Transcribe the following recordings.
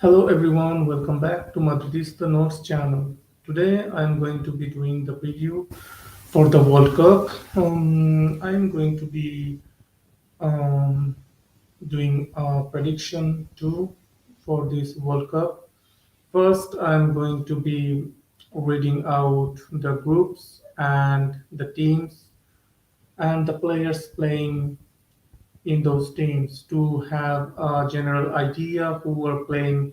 Hello everyone, welcome back to Madridista Notes channel. Today I am going to be doing the preview for the World Cup. I am going to be um, doing a prediction too for this World Cup. First, I am going to be reading out the groups and the teams and the players playing in those teams to have a general idea who are playing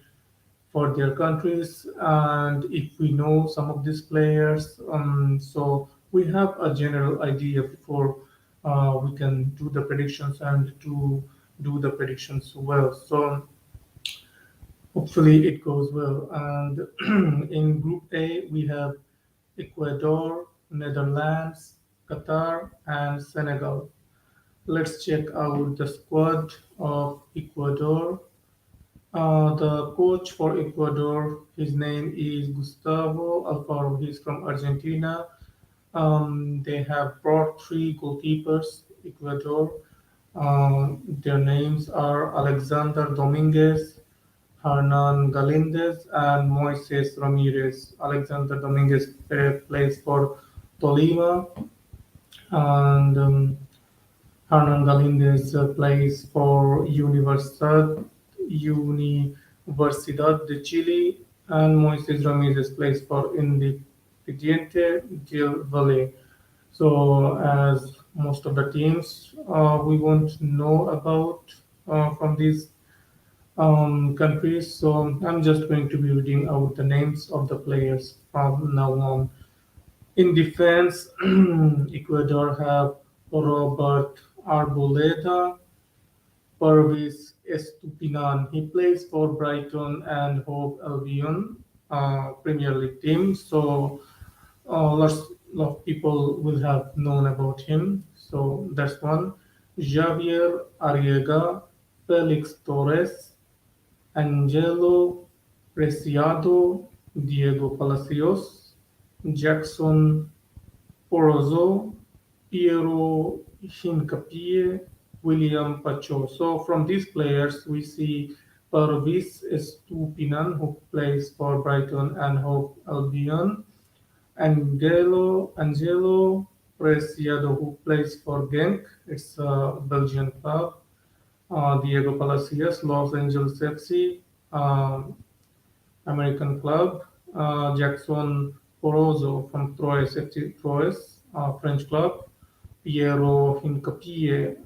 for their countries, and if we know some of these players, so we have a general idea before we can do the predictions and to do the predictions well. So hopefully it goes well. And in Group A we have Ecuador, Netherlands, Qatar, and Senegal. Let's check out the squad of Ecuador. The coach for Ecuador, his name is Gustavo Alfaro. He's from Argentina. They have brought three goalkeepers, Ecuador. Their names are Alexander Dominguez, Hernan Galindez, and Moises Ramirez. Alexander Dominguez plays for Tolima, and Hernan Galindez plays for Universidad de Chile, and Moises Ramirez plays for Independiente del Valle. So, as most of the teams we won't know about from these countries, so I'm just going to be reading out the names of the players from now on. In defense, Ecuador have Robert Arboleda, Pervis Estupinan. He plays for Brighton and Hove Albion Premier League team. So lot of people will have known about him. So that's one. Javier Arriaga, Felix Torres, Angelo Preciado, Diego Palacios, Jackson Porozzo, Piero Hincapié, William Pacho. So from these players, we see Parvis Estupinan, who plays for Brighton and Hove Albion, Angelo Preciado, who plays for Genk. It's a Belgian club. Diego Palacios, Los Angeles FC, American club. Jackson Porozzo from Troyes FC Troyes, French club. Piero Hincapié,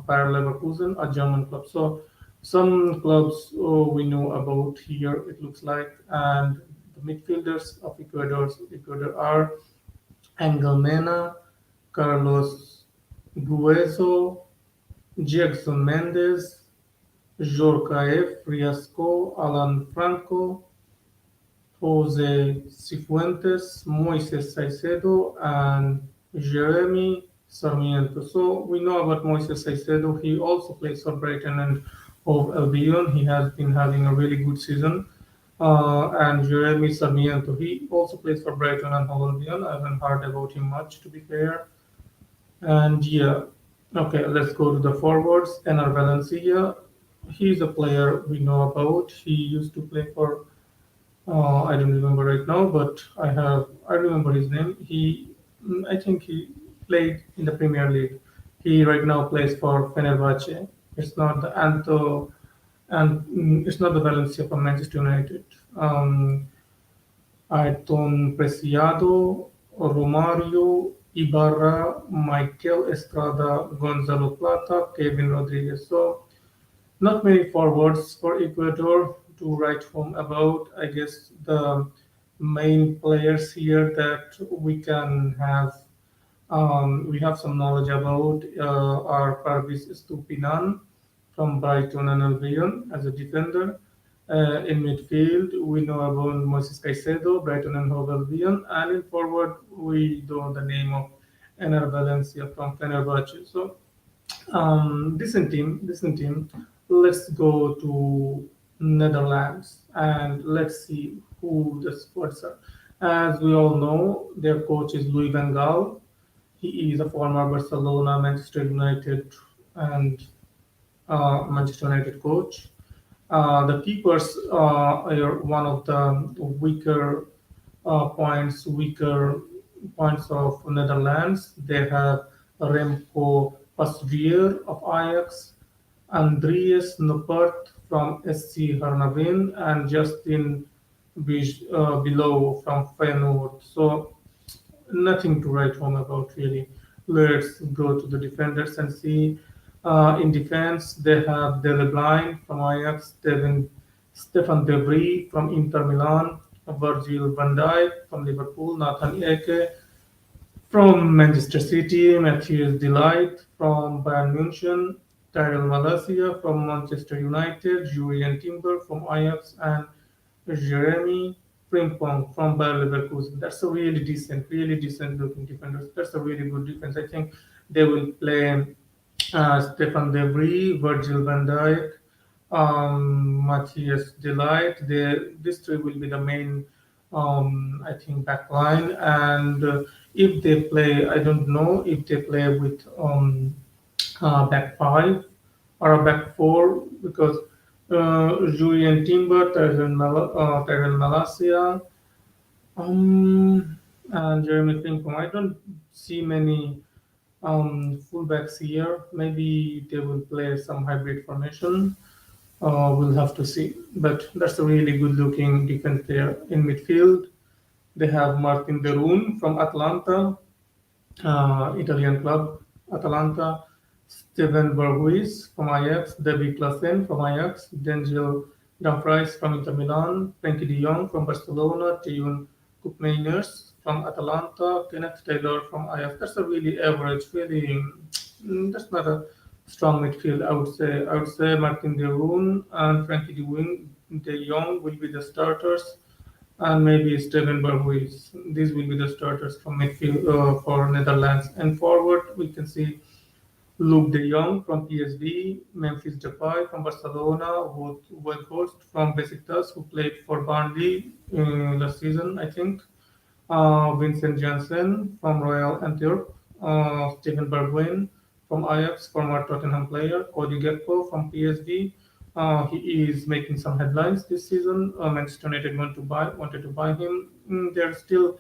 Bayer Leverkusen, a German club. So some clubs we know about here, it looks like. And the midfielders of Ecuador are Angel Mena, Carlos Grueso, Jackson Mendes, Jorkaev Riasco, Alan Franco, Jose Cifuentes, Moises Caicedo, and Jeremy Sarmiento. So we know about Moises Caicedo. He also plays for Brighton and Hove Albion. He has been having a really good season. And Jeremy Sarmiento, he also plays for Brighton and Hove Albion. I haven't heard about him much, to be fair. And yeah, okay, let's go to the forwards. Ener Valencia, he's a player we know about. He used to play for I don't remember right now, but I remember his name. I think he played in the Premier League. He right now plays for Fenerbahce. It's not the Anto, and it's not the Valencia from Manchester United. Ayrton Preciado, Romario, Ibarra, Michael Estrada, Gonzalo Plata, Kevin Rodriguez. So not many forwards for Ecuador to write home about. I guess the main players here that we have some knowledge about are Parvis Estupinan from Brighton and Albion as a defender. In midfield, we know about Moises Caicedo, Brighton and Hove Albion, and in forward, we know the name of Ener Valencia from Fenerbahce. So decent team. Let's go to Netherlands and let's see who the squads are. As we all know, their coach is Louis van Gaal. He is a former Barcelona, Manchester United, and Manchester United coach. The keepers are one of the weaker points of Netherlands. They have Remco Pasveer of Ajax, Andreas Noppert from SC Hernavin, and Justin Below from Feyenoord. So nothing to write home about really. Let's go to the defenders and see. In defense, they have Dele Blind from Ajax, Stefan De Vrij from Inter Milan, Virgil van Dijk from Liverpool, Nathan Ake from Manchester City, Matthias Delight from Bayern München, Tyrell Malacia from Manchester United, Julian Timber from Ajax, and Jeremy Frimpong from Bayer Leverkusen. That's a really decent looking defenders. That's a really good defense. I think they will play Stefan De Vrij, Virgil van Dijk, Matthias Delight. These three will be the main, I think, back line. And if they play, I don't know if they play with back five or a back four because Julian Timber, Tyrell Malacia, and Jeremy Frimpong. I don't see many fullbacks here. Maybe they will play some hybrid formation. We'll have to see. But that's a really good looking defense there in midfield. They have Martin De Roon from Atlanta, Italian club, Atalanta, Steven Berghuis from Ajax, David Klassen from Ajax, Denzel Dumfries from Inter Milan, Frankie de Jong from Barcelona, Tiyun Koopmeiners from Atalanta, Kenneth Taylor from Ajax. That's a really average, really, that's not a strong midfield, I would say. I would say Martin de Roon and De Jong will be the starters and maybe Steven Berghuis. These will be the starters from midfield for Netherlands. And forward, we can see Luke De Jong from PSV, Memphis Depay from Barcelona, Wout Weghorst from Besiktas, who played for Burnley last season, I think. Vincent Janssen from Royal Antwerp, Steven Bergwijn from Ajax, former Tottenham player, Cody Gakpo from PSV. He is making some headlines this season. Manchester United wanted to buy him. They're still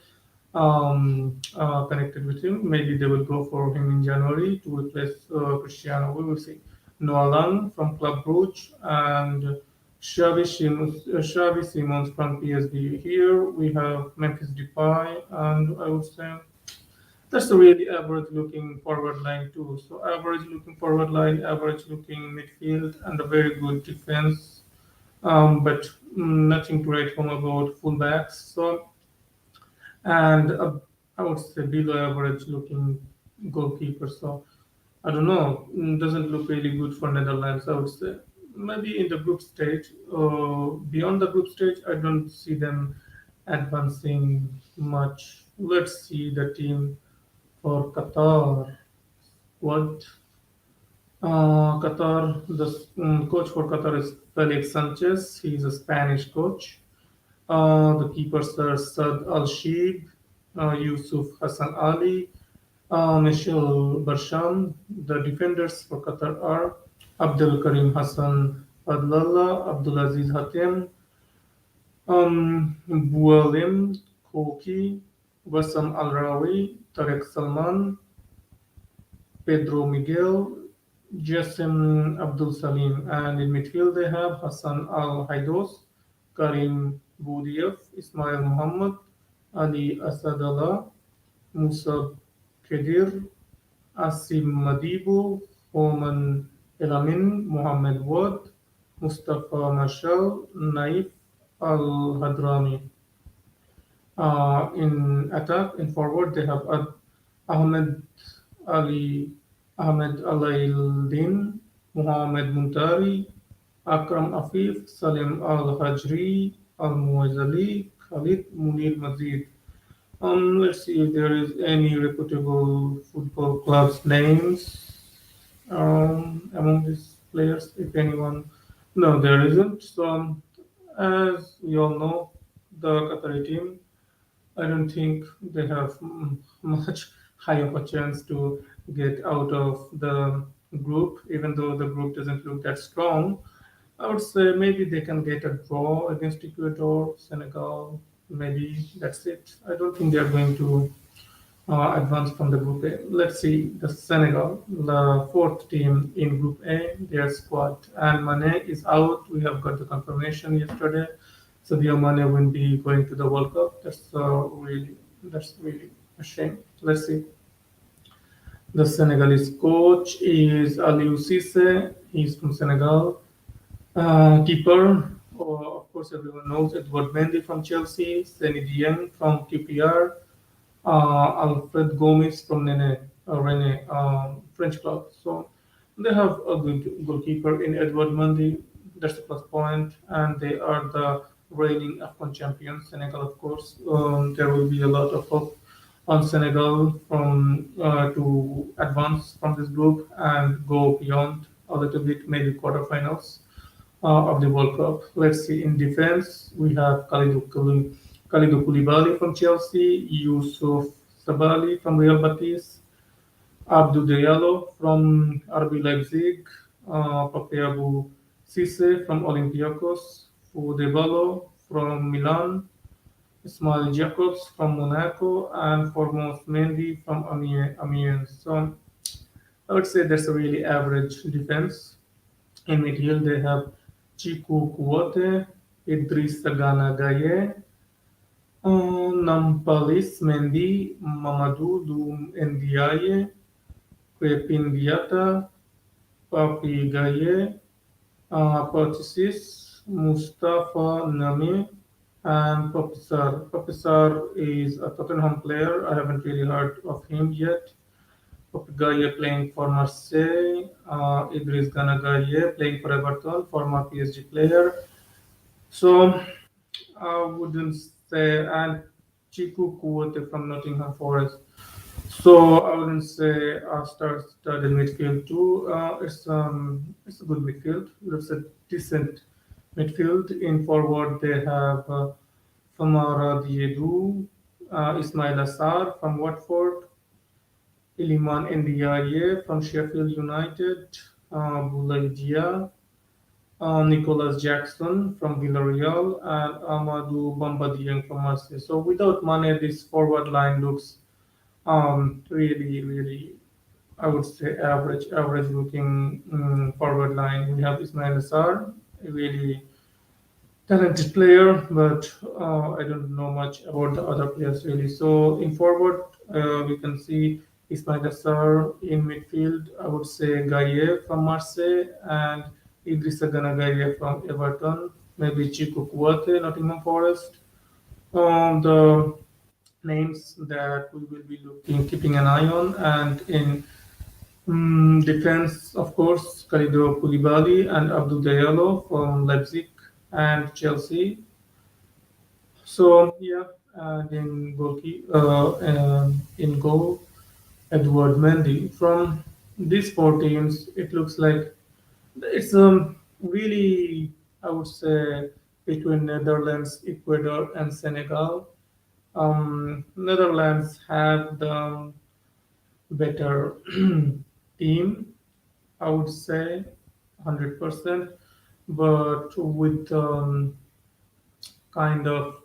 connected with him. Maybe they will go for him in January to replace Cristiano. We will see. Noah Lang from Club Brugge and Xavi Simons from PSV. Here we have Memphis Depay, and I would say that's a really average looking forward line too. So average looking forward line, average looking midfield, and a very good defense. But nothing to write home about fullbacks. So and I would say below average looking goalkeeper. So I don't know, doesn't look really good for Netherlands. I would say maybe in the group stage. Beyond the group stage, I don't see them advancing much. Let's see the team for Qatar. What Qatar, the coach for Qatar is Felix Sanchez. He's a Spanish coach. The keepers are Saad Al Sheib, Yusuf Hassan Ali, Michel Barsham. The defenders for Qatar are Abdul Karim Hassan Fadlallah, Abdulaziz Hatem, Boualim Koki, Wassam Al Rawi, Tarek Salman, Pedro Miguel, Jassim Abdul Salim, and in midfield they have Hassan Al Haidos, Karim Boudieff, Ismail Muhammad, Ali Asadallah, Musa Kedir, Asim Madibu, Oman Elamin, Mohammed Wad, Mustafa Mashal, Naif Al Hadrami. In attack, in forward, they have Ahmed Ali, Ahmed Alaildin, Muhammad Muntari, Akram Afif, Salim Al Hajri, Al Muazzali, Khalid Munir Mazid. Let's see if there is any reputable football clubs names among these players, if anyone. No, there isn't. So, as we all know, the Qatari team, I don't think they have much high of a chance to get out of the group, even though the group doesn't look that strong. I would say maybe they can get a draw against Ecuador, Senegal. Maybe that's it. I don't think they are going to advance from the Group A. Let's see the Senegal, the fourth team in Group A, their squad. And Mane is out. We have got the confirmation yesterday. Sadio Mane won't be going to the World Cup. That's really a shame. Let's see. The Senegalese coach is Aliou Cisse. He's from Senegal. Keeper, of course, everyone knows Edward Mendy from Chelsea, Seny Dieng from QPR, Alfred Gomes from Rennes, French club. So they have a good goalkeeper in Edward Mendy. That's the plus point, and they are the reigning AFCON champions. Senegal, of course. There will be a lot of hope on Senegal from to advance from this group and go beyond a little bit, maybe quarterfinals of the World Cup. Let's see. In defense, we have Kalidou Koulibaly from Chelsea, Youssouf Sabali from Real Betis, Abdou Diallo from RB Leipzig, Pape Cisse from Olympiacos, Fodebalo from Milan, Ismail Jacobs from Monaco, and Formos Mendy from Amiens. So I would say that's a really average defense. In midfield, they have Chiku Kuote, Idris Gana Gaye, Nampalis Mendy, Mamadou Loum Ndiaye, Crepin Diata, Papi Gaye, Patricis, Mustafa Nami, and Papisar. Papisar is a Tottenham player. I haven't really heard of him yet. Gaye playing for Marseille, Idris Ganagaye playing for Everton, former PSG player. So I wouldn't say, and Chiku Kuote from Nottingham Forest. So I wouldn't say started midfield too. It's a good midfield. It's a decent midfield. In forward they have Famara Diédou, Ismail Assar from Watford, Iliman Ndiaye from Sheffield United, Boulaye Dia, Nicholas Jackson from Villarreal, and Amadou Bamba Dieng from Marseille. So without Mane, this forward line looks really, I would say average looking forward line. We have Ismail Assar, a really talented player, but I don't know much about the other players really. So in forward, we can see Ismail Assar. In midfield, I would say Gaye from Marseille and Idrissa Gana Gaye from Everton. Maybe Chico Kuate, Nottingham Forest. The names that we will be keeping an eye on, and in defense, of course, Kalidou Koulibaly and Abdou Diallo from Leipzig and Chelsea. So yeah, and in goal, Edward Mendy. From these four teams, it looks like it's really, I would say, between Netherlands, Ecuador, and Senegal. Netherlands have the better team, I would say, 100%, but with kind of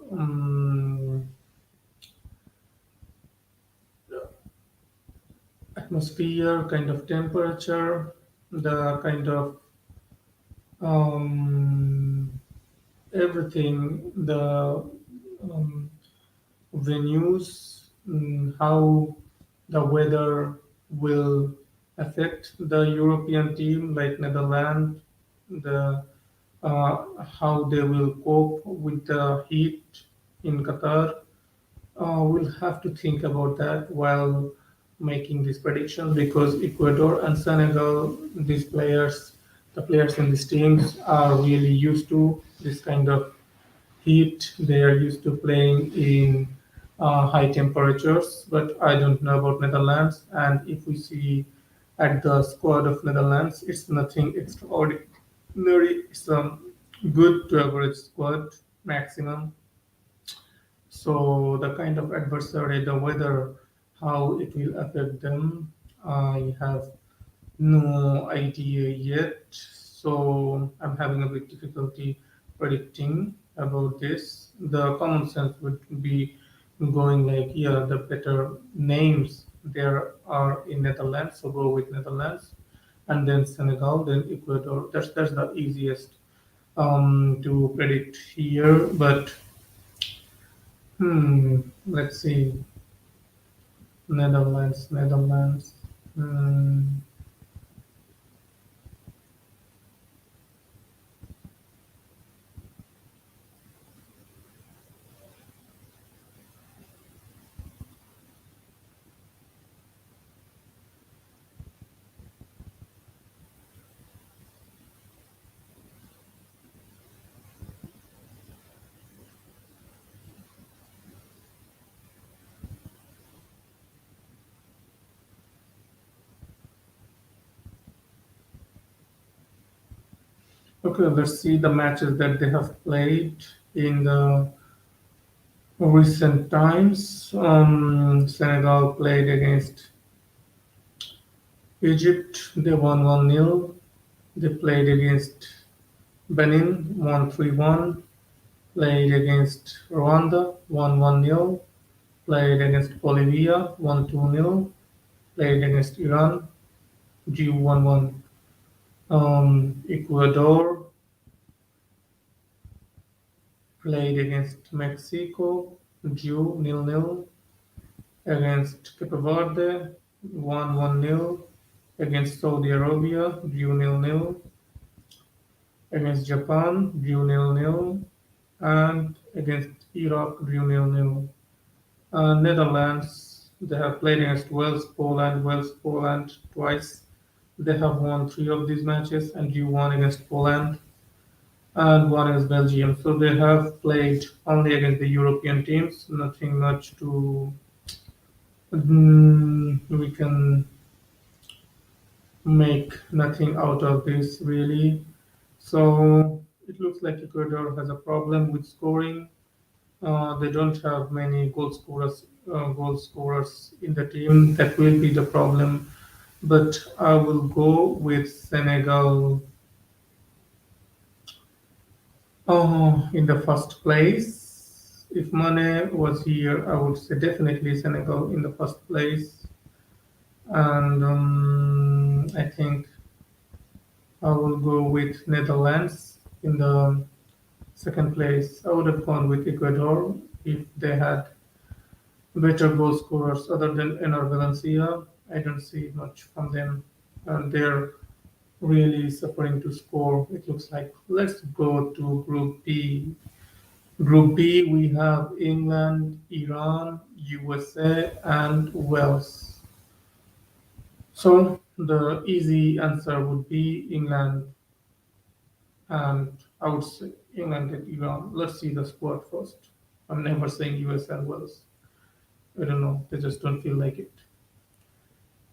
atmosphere, kind of temperature, the kind of um, everything, the um, venues, how the weather will affect the European team like Netherlands, the how they will cope with the heat in Qatar. We'll have to think about that while making these predictions because Ecuador and Senegal, the players in these teams are really used to this kind of heat. They are used to playing in high temperatures, but I don't know about Netherlands. And if we see at the squad of Netherlands, it's nothing extraordinary. It's a good to average squad maximum. So the kind of adversary, the weather, how it will affect them, I have no idea yet. So I'm having a bit difficulty predicting about this. The common sense would be going like, yeah, the better names there are in Netherlands, so go with Netherlands, and then Senegal, then Ecuador. That's the easiest to predict here. But let's see, Netherlands. Hmm. Okay, let's see the matches that they have played in the recent times. Senegal played against Egypt. They won 1-0. They played against Benin, won 3-1. Played against Rwanda, won 1-0. Played against Bolivia, won 2-0. Played against Iran, drew 1-1. Ecuador played against Mexico, drew 0-0. Against Cape Verde, won 1-0. Against Saudi Arabia, drew 0-0. Against Japan, drew 0-0. And against Iraq, drew 0-0. Netherlands, they have played against Wales, Poland twice. They have won three of these matches and drew one against Poland and one against Belgium. So they have played only against the European teams, nothing much to we can make nothing out of this really. So it looks like Ecuador has a problem with scoring. They don't have many goal scorers in the team. That will be the problem. But I will go with Senegal in the first place. If Mane was here, I would say definitely Senegal in the first place. And I think I will go with Netherlands in the second place. I would have gone with Ecuador if they had better goal scorers other than Ener Valencia. I don't see much from them, and they're really suffering to score. It looks like. Let's go to Group B. Group B, we have England, Iran, USA, and Wales. So the easy answer would be England, and I would say England and Iran. Let's see the squad first. I'm never saying US and Wales. I don't know. They just don't feel like it.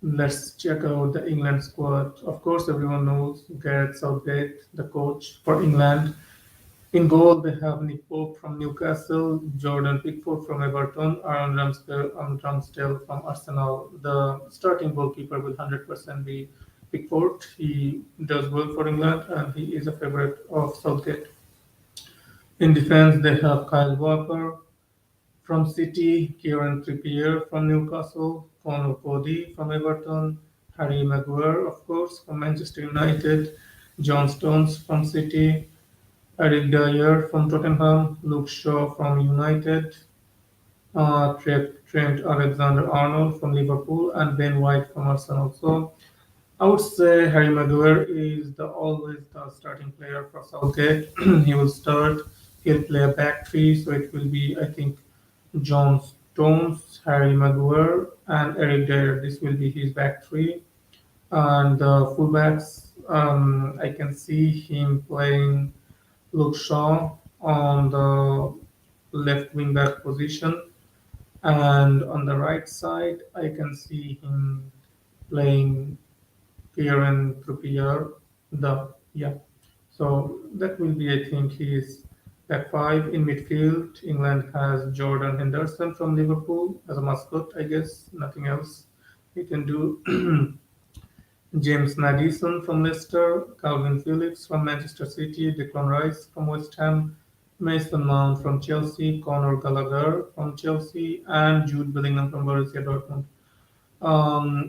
Let's check out the England squad. Of course, everyone knows Gareth Southgate, the coach for England. In goal, they have Nick Pope from Newcastle, Jordan Pickford from Everton, Aaron Ramsdale from Arsenal. The starting goalkeeper will 100% be Pickford. He does well for England and he is a favorite of Southgate. In defense, they have Kyle Walker from City, Kieran Trippier from Newcastle, Conor Cody from Everton, Harry Maguire, of course, from Manchester United, John Stones from City, Eric Dyer from Tottenham, Luke Shaw from United, Trent Alexander-Arnold from Liverpool, and Ben White from Arsenal. So I would say Harry Maguire is always the starting player for Southgate. He will start. He'll play a back three, so it will be I think John Stones, Harry Maguire, and Eric Dyer. This will be his back three. And the fullbacks, I can see him playing Luke Shaw on the left wing back position, and on the right side, I can see him playing Kieran Trippier. Yeah. So that will be, I think, his back five in midfield. England has Jordan Henderson from Liverpool as a mascot, I guess. Nothing else he can do. James Maddison from Leicester, Calvin Phillips from Manchester City, Declan Rice from West Ham, Mason Mount from Chelsea, Conor Gallagher from Chelsea, and Jude Bellingham from Borussia Dortmund.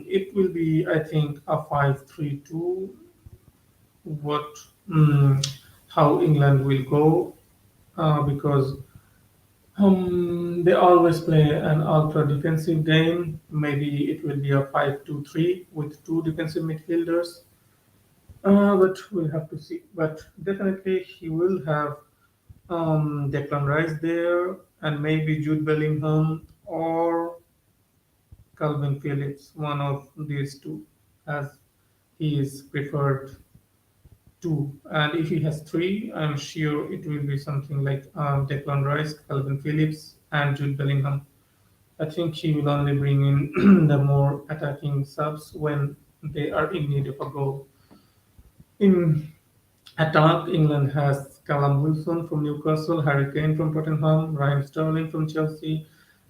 It will be, I think, a 5-3-2. What, mm, how England will go, because they always play an ultra defensive game. Maybe it will be a 5-2-3 with two defensive midfielders. But we'll have to see. But definitely he will have Declan Rice there, and maybe Jude Bellingham or Calvin Phillips, one of these two, as he is preferred two. And if he has three, I'm sure it will be something like Declan Rice, Calvin Phillips, and Jude Bellingham. I think he will only bring in the more attacking subs when they are in need of a goal. In attack, England has Callum Wilson from Newcastle, Harry Kane from Tottenham, Raheem Sterling from Chelsea,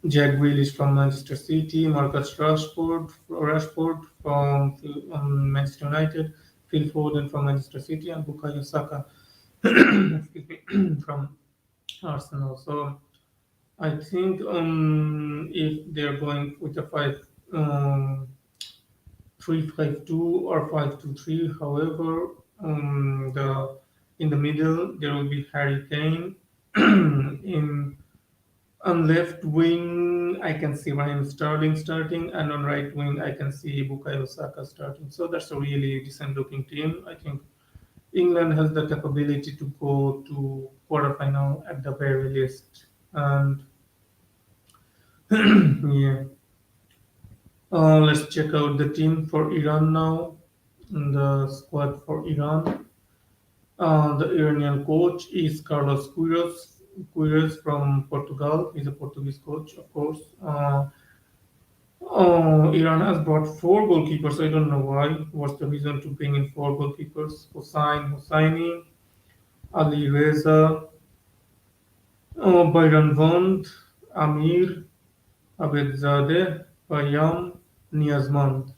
Jack Grealish from Manchester City, Marcus Rashford from Manchester United, Phil Foden from Manchester City, and Bukayo Saka excuse me, from Arsenal. So I think if they're going with a 3-5-2 or 5-2-3. However, the in the middle there will be Harry Kane. In on left wing, I can see Raheem Sterling starting, and on right wing, I can see Bukayo Saka starting. So that's a really decent looking team. I think England has the capability to go to quarterfinal at the very least. And yeah, let's check out the team for Iran now. The squad for Iran. The Iranian coach is Carlos Queiroz from Portugal. He's a Portuguese coach, of course. Iran has brought four goalkeepers. I don't know why. What's the reason to bring in four goalkeepers? Hosseini, Ali Reza, Bayram Vand, Amir, Abedzadeh, Payam, Niazmand.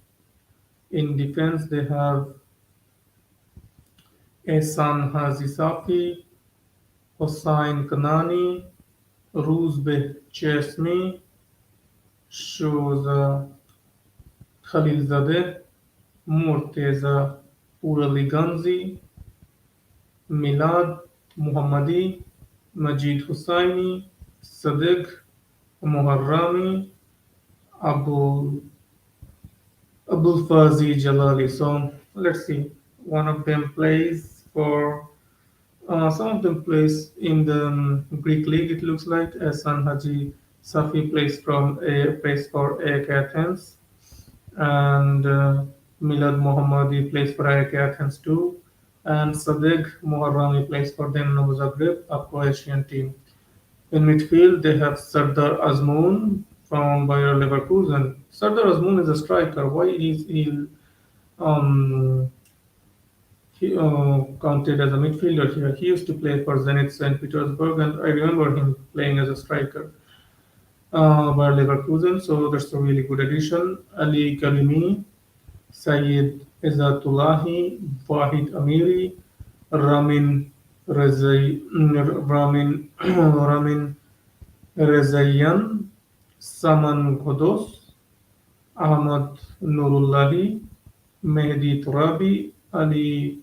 In defense, they have Ehsan Hazi Safi, Hossein Kanani, Rouzbeh Chesmi, Shoza Khalilzadeh, Murteza Uraliganzi, Milad Muhammadi, Majid Hussaini, Sadiq Muharrami, Abul Abulfazi Jalali. So let's see. One of them plays for some of them plays in the Greek league. It looks like San Haji Safi plays for AEK Athens, and Milad Mohammadi plays for AEK Athens too, and Sadek Moharrami plays for Dinamo Zagreb, a Croatian team. In midfield, they have Sardar Azmoun from Bayer Leverkusen. Sardar Azmoun is a striker. Why is um, he counted as a midfielder here? He used to play for Zenit St. Petersburg, and I remember him playing as a striker. Bayer Leverkusen, so that's a really good addition. Ali Karimi, Syed Izzatullahi, Wahid Amiri, Ramin Ramin Rezaian, Saman Ghodos, Ahmad Nurullahi, Mehdi Turabi, Ali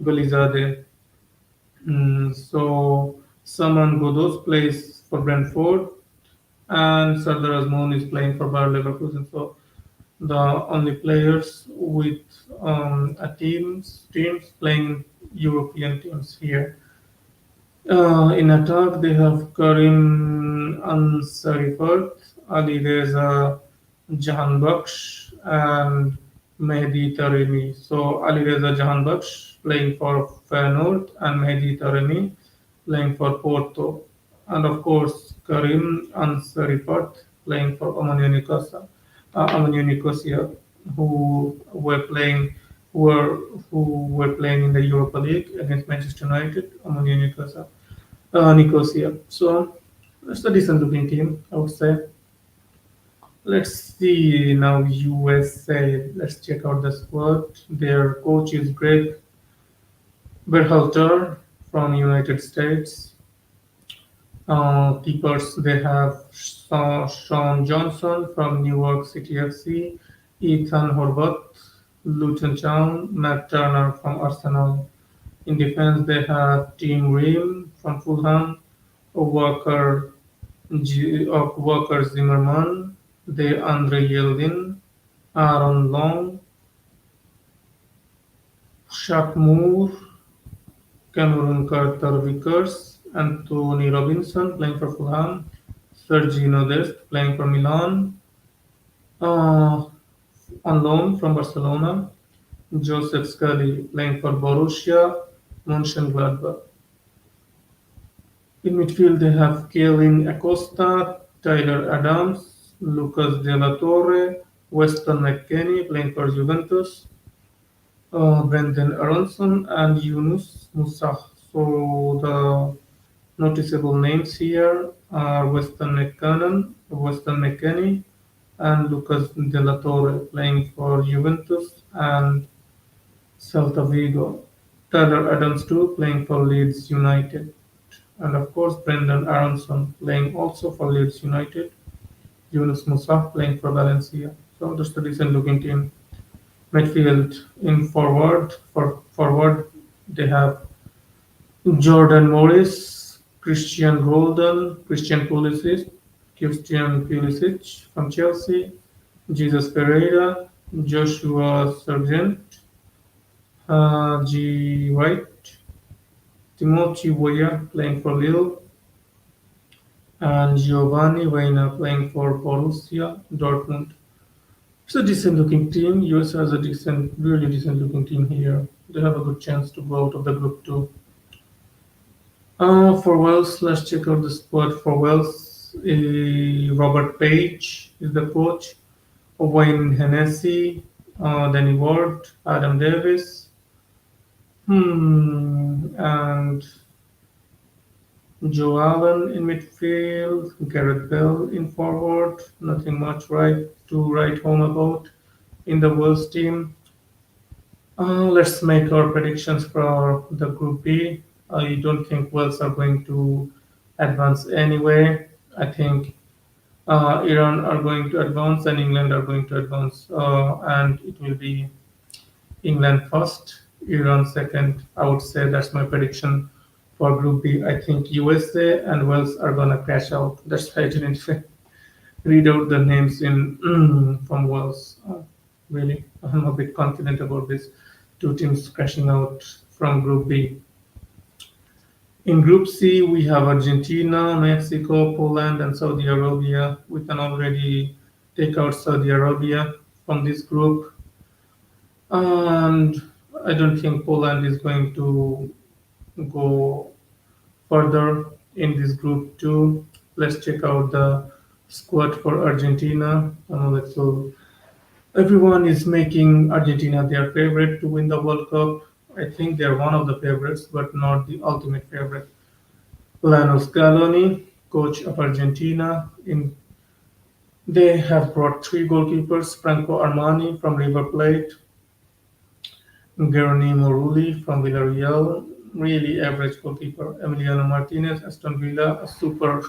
Galizadeh. So Saman Ghodos plays for Brentford, and Sardar Azmoun is playing for Bayer Leverkusen. So the only players with teams playing European teams here. In attack, they have Karim Ansarifat, Ali Reza Jahanbakhsh, and Mehdi Taremi. So Ali Reza Jahanbakhsh playing for Feyenoord and Mehdi Taremi playing for Porto. And of course, Karim Ansarifat playing for Omonia Nicosia, who were playing were who were playing in the Europa League against Manchester United, Omonia Nicosia. So it's a decent looking team, I would say. Let's see now USA. Let's check out the squad. Their coach is Greg Berhalter from United States. Keepers they have Sean Johnson from Newark City FC, Ethan Horvath, Luton Town, Matt Turner from Arsenal. In defense they have Tim Ream from Fulham, Walker Walker Zimmerman, De Andre Yildiz, Aaron Long, Shaq Moore, Cameron Carter-Vickers, Anthony Robinson playing for Fulham, Sergio Dest playing for Milan, uh, on loan from Barcelona, Joseph Scully playing for Borussia Mönchengladbach. In midfield they have Kellen Acosta, Tyler Adams, Lucas De La Torre, Weston McKennie playing for Juventus, Brendan Aronson, and Yunus Musa. So the noticeable names here are Weston McKennie, and Lucas De La Torre playing for Juventus and Celta Vigo. Tyler Adams too playing for Leeds United. And of course Brendan Aronson playing also for Leeds United. Yunus Musa playing for Valencia. So just a decent looking team. Midfield in forward they have Jordan Morris, Christian Pulisic from Chelsea, Jesus Pereira, Joshua Sargent, G. White, Timothy Weah playing for Lille, and Giovanni Reina playing for Borussia Dortmund. It's a decent looking team. US has a really decent looking team here. They have a good chance to go out of the group too. For Wales, let's check out the squad for Wales. Robert Page is the coach. Wayne Hennessy, Danny Ward, Adam Davis, and Joe Allen in midfield, Gareth Bell in forward. Nothing much to write home about in the Wales team. Let's make our predictions for the Group B. I don't think Wales are going to advance anyway. I think Iran are going to advance and England are going to advance, and it will be England first, Iran second. I would say that's my prediction for Group B. I think USA and Wales are gonna crash out. That's why I didn't read out the names in from Wales. Really, I'm a bit confident about this. Two teams crashing out from Group B. In Group C, we have Argentina, Mexico, Poland, and Saudi Arabia. We can already take out Saudi Arabia from this group. And I don't think Poland is going to go further in this group too. Let's check out the squad for Argentina. So everyone is making Argentina their favorite to win the World Cup. I think they're one of the favorites, but not the ultimate favorite. Lionel Scaloni, coach of Argentina, they have brought three goalkeepers: Franco Armani from River Plate, Geronimo Rulli from Villarreal, really average goalkeeper; Emiliano Martinez, Aston Villa, a super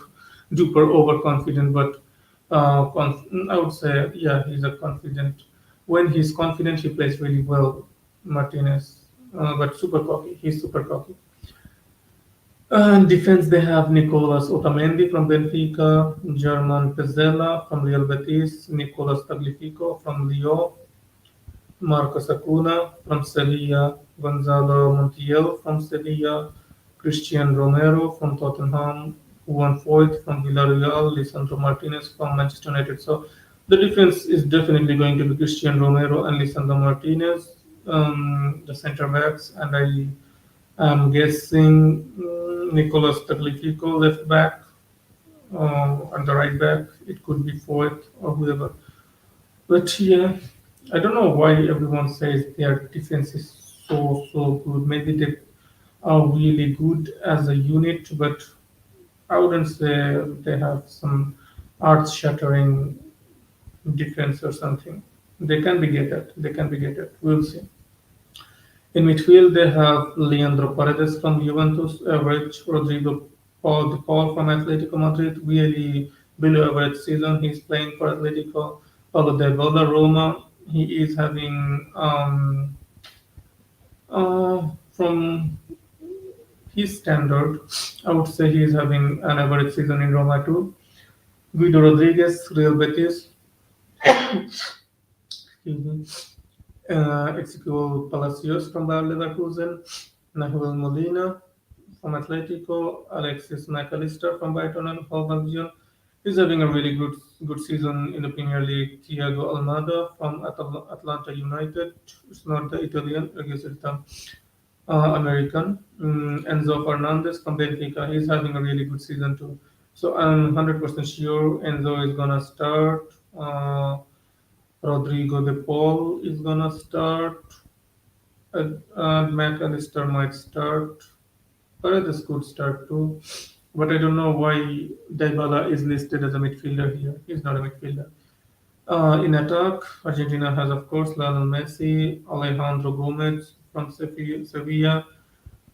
duper overconfident, but I would say, yeah, he's a confident. When he's confident, he plays really well, Martinez, but super cocky. He's super cocky. In defense, they have Nicolas Otamendi from Benfica, German Pezzella from Real Betis, Nicolas Tagliafico from Lyon, Marcos Acuna from Sevilla, Gonzalo Montiel from Sevilla, Christian Romero from Tottenham, Juan Foyth from Villarreal, Lisandro Martinez from Manchester United. So the defense is definitely going to be Christian Romero and Lisandro Martinez, the center backs, and I am guessing Nicolas Tagliafico left back, and the right back. It could be Foyth or whoever. But yeah, I don't know why everyone says their defense is so good. Maybe they are really good as a unit, but I wouldn't say they have some earth-shattering. defense or something. They can be get it. They can be get it. We'll see. In midfield, they have Leandro Paredes from Juventus, average Rodrigo Paul de Paul from Atletico Madrid, really below average season. He's playing for Atletico. Paulo Dybala, Roma. He is having from his standard, I would say he is having an average season in Roma too. Guido Rodriguez, Real Betis. Excuse me. Ezequiel Palacios from Bayer Leverkusen, Nahuel Molina from Atletico, Alexis McAllister from Brighton and Hove Albion. He's having a really good season in the Premier League. Thiago Almada from Atlanta United. It's not the Italian, I guess it's the American. Enzo Fernandez from Benfica. He's having a really good season too. So I'm 100% sure Enzo is gonna start. Rodrigo de Paul is gonna start. McAllister might start. Paredes could start too. But I don't know why Dybala is listed as a midfielder here. He's not a midfielder. In attack, Argentina has, of course, Lionel Messi, Alejandro Gomez from Sevilla.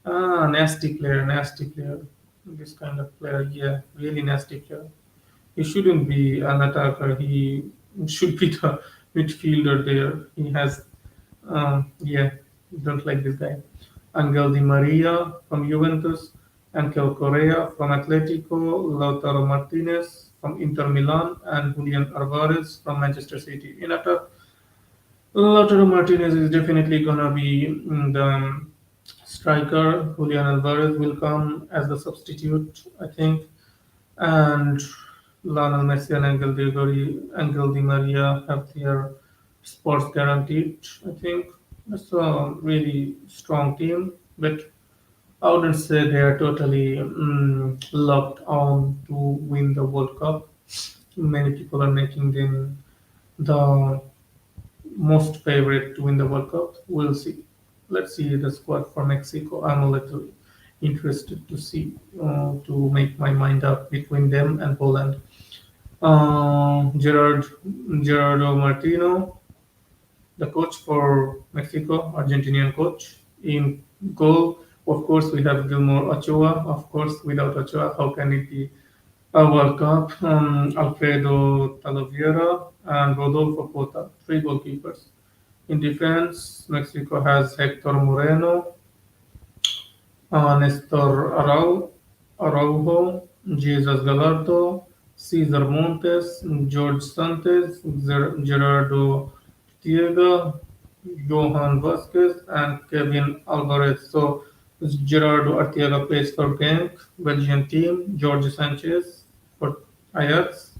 Nasty player, nasty player. This kind of player, yeah, really nasty player. He shouldn't be an attacker. He should be the midfielder there. He has, yeah, don't like this guy. Angel Di Maria from Juventus, Angel Correa from Atletico, Lautaro Martinez from Inter Milan, and Julian Alvarez from Manchester City. In attack, Lautaro Martinez is definitely gonna be the striker. Julian Alvarez will come as the substitute, I think, and Lionel Messi and Angel Di Maria have their spots guaranteed. I think it's a really strong team, but I wouldn't say they are totally locked on to win the World Cup. Many people are making them the most favorite to win the World Cup. We'll see. Let's see the squad for Mexico. I'm a little interested to see to make my mind up between them and Poland. Gerardo Martino, the coach for Mexico, Argentinian coach. In goal, of course, we have Gilmore Ochoa. Of course, without Ochoa, how can it be a World Cup? Alfredo Talavera and Rodolfo Cota, three goalkeepers. In defense, Mexico has Hector Moreno, Nestor Araujo, Jesus Gallardo, Cesar Montes, George Santos, Gerardo Arteaga, Johan Vasquez, and Kevin Alvarez. So Gerardo Arteaga plays for Genk, Belgian team, George Sanchez for Ajax.